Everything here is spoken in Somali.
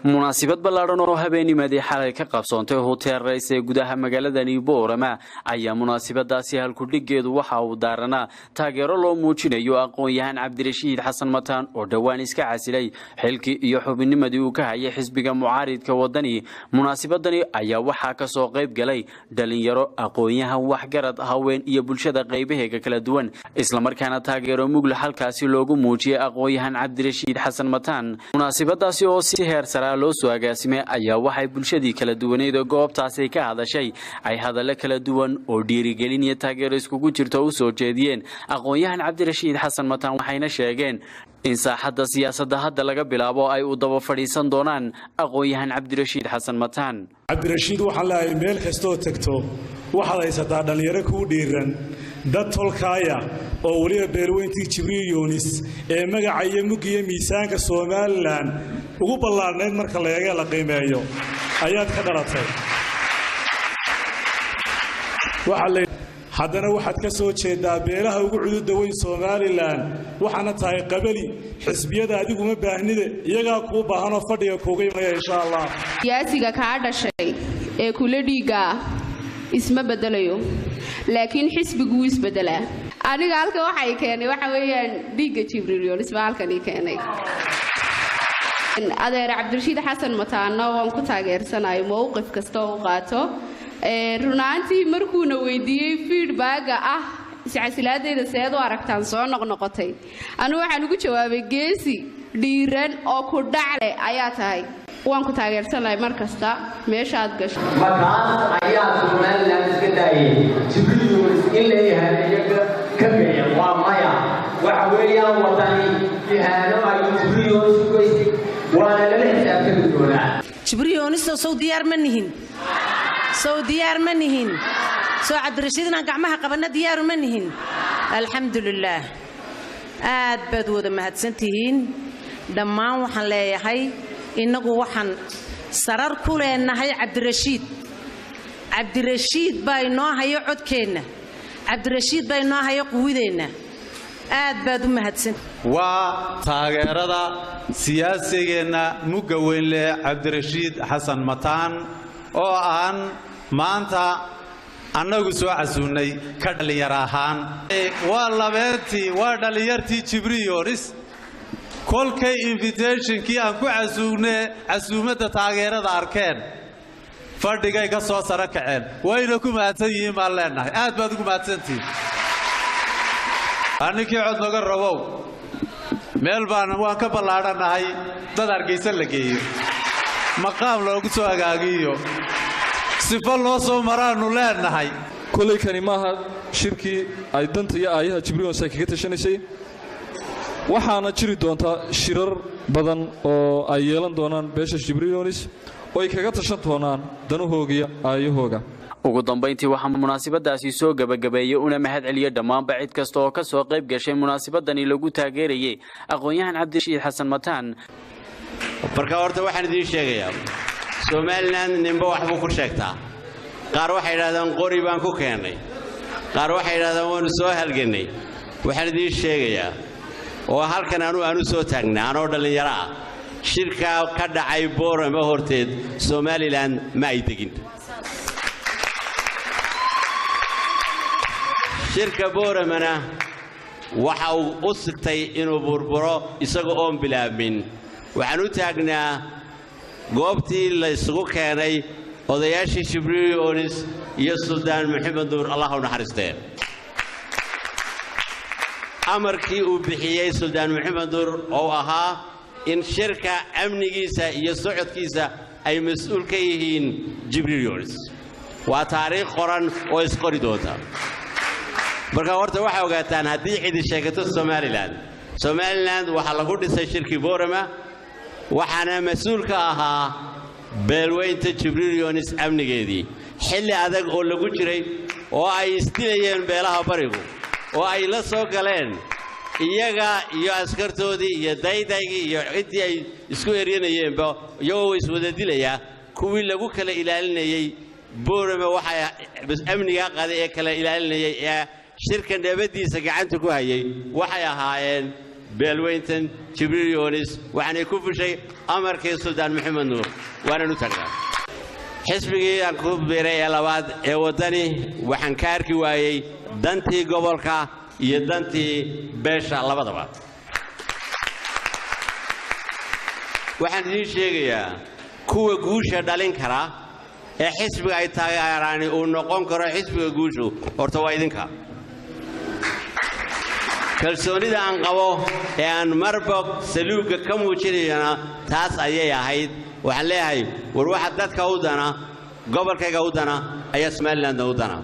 munaasabad ballaaran oo habeennimadii xalay ka qabsoontay hotel rays ee gudaha magaalada Boorama ayaa munaasabadaasi halku dhigeedu waxa uu daaranaa taageero loo muujinayo aqoon-yahan Cabdirashiid Xasan Mataan oo dhawaan iska casilay xilkii iyo xubinnimadii uu ka hayay xisbiga mucaaridka wadani. munaasabadani ayaa waxa ka soo qayb galay dhalinyaro aqoon-yahan waxgarad haween iyo bulshada qaybaheega kala duwan isla markaana taageero mugla halkaasi loogu muujiyay aqoon-yahan Cabdirashiid Xasan Mataan. munaasabadaasi oo si heer sare loo soo agaasimay ayaa waxay bulshadii kala duwaneed goobtaasi ka hadashay ay hadallo kala duwan oo dhiirigelin iyo taageero iskugu jirto u soo jeediyeen aqoon-yahan Cabdirashiid Xasan Mataan waxayna sheegeen in saaxadda siyaasadda hadda laga bilaabo ay u daba fadhiisan doonaan aqoon-yahan Cabdirashiid Xasan Mataan. Cabdirashiid waxa la ay meel kasto tagto waxa ay sadaa dhalinyaro ku dhiiran dad tolkaaya oo waliba beerweyntii Jibriil Yoonis ee magaca mugiye miisaanka Soomaaliland ugu ballaarneed marka la eego la qiimeeyo ayaad ka dhalatay haddana waxaad ka soo jeedaa beelaha ugu cudud weyn Soomaaliland waxaana tahay qabali xisbiyada adigu ma baahnide iyaga ku baahan oo fadhiga kuuga imanaya insha Allah siyaasiga ka dhashay ee kula dhiiga isma bedelayo laakiin xisbigu isbedela aniga halka waxay keenay waxa weeyaan dhiiga Jibriil Yoonis halkan keenay adeer Cabdirashiid Xasan Mataan oo ku taageersanayo mowqif kasta oo qaato runaantii markuuna weydiiyay feedback iscasiladeeda seed u aragtaan soo noqnoqotay anigu waxaan ugu jawaabay geesi dhiiran oo ku dhacle ayaa tahay waan ku taageersanahay markasta meesha aad gasho markaas ayaa Soomaaliland iska daayay Jibriil Yoonis in la yahay ka beeyo waa maya waxa weeyaan wadani yahaano ay Jibriil Yoonis ku goysay waana la xisaabtami doonaa Jibriil Yoonis soo diyaar ma nihin soo Cabdirashiidna gacmaha qabana diyaar ma nihin alxamdulillah aad baad wada mahadsantihiin dhammaan waxaan leeyahay inagu waxaan sarar ku leenahay Cabdirashiid baa inoo hayo codkeena Cabdirashiid baa inoo hayo quwideena aad baad u mahadsan waa taageerada siyaasigeena muga weyn leh Cabdirashiid Xasan Mataan oo aan maanta annagu soo casuunay ka dhalinyar ahaan waa labeertii waa dhalinyartii Jibriil Yoonis kolkay invitationkii aan ku casuumada taageerada arkeen fadhigay ka soo sara kaceen wayna ku mahadsan yihiin baan leenahay aad baad ugu mahadsantihiin anigii cod naga rabow meel baan waan ka ballaadhanahay dad Hargeysa la geeyo maqaam loogu soo agaagiyo sifa loo soo maraanu leenahay kulay kani maaha shirkii ay danta iyo aayaha Jibriil Yoonis kaga tashanisay waxaana jiri doonta shirar badan oo ay yeelan doonaan beesha Jibriil Yoonis oo ay kaga tashan doonaan danahooga aayahooga. ugu dambeyntii waxaa munaasabadaasi soo gabagabeeyay una mahad celiyo dhammaan bacid kasta oo ka soo qayb gashay munaasabadani lagu taageerayay aqoon-yahan Cabdirashiid Xasan Mataan. marka horta waxaan idin sheegayaa Soomaaliland nimba wax buu ku sheegtaa qaar waxay yiraahdaan qori baan ku keenay qaar waxay yiraahdaan waan soo halganay waxaan idin sheegayaa oo halkan aanu soo taagnaa anoo dhalinyaro ah shirka ka dhacay Boorama horteed Soomaaliland ma ay degin shirka Booramana waxa uu u sigtay inuu burburo isagoo oo bilaabmin waxaan u taagnaa goobtii la isugu keenay odayaashii Jibriil Yoonis iyo Suldaan Maxamed Nuur Allah u naxariistee amarkii uu bixiyay Suldaan Maxamed Nuur oo ahaa in shirka amnigiisa iyo socodkiisa ay mas'uul ka yihiin Jibriil Yoonis waa taariikh qoran oo isqori doonta marka horta waxa ogaataan haddii cid sheegato Soomaaliland waxa lagu dhisay shirkii Boorama waxaana mas'uul ka ahaa beelweynta Jibriil Yoonis amnigeedii xilli adag oo lagu jiray oo ay istilayeen beelaha barigu oo ay la soo galeen iyaga iyo askartoodii iyo daydaygii iyo intii ay isku eryanayeenba iyagoo iswada dilaya kuwii lagu kala ilaalinayay Boorama waxa amniga qaday ee kala ilaalinayay shirka nabadiisa gacanta ku hayay waxay ahaayeen beelweyntan jibriil yoonis waxaanay ku fushay amarkii suldaan maxamed nuur waana u tagnaa xisbigii aan ku biiray ee labaad ee waddani waxaan ka arki waayey dantii gobolka iyo dantii beesha labadaba waxaan idiin sheegayaa kuwa guusha dhalin kara ee xisbiga ay taageeraan uu noqon karo xisbiga guushu horta waa idinka kalsoonida aan qabo ee aan marba saluuga ka muujinayna taas ayay ahayd waxaan leeyahay war waxa dadka u dana gobolkayga u dana ayaa Somaliland u dana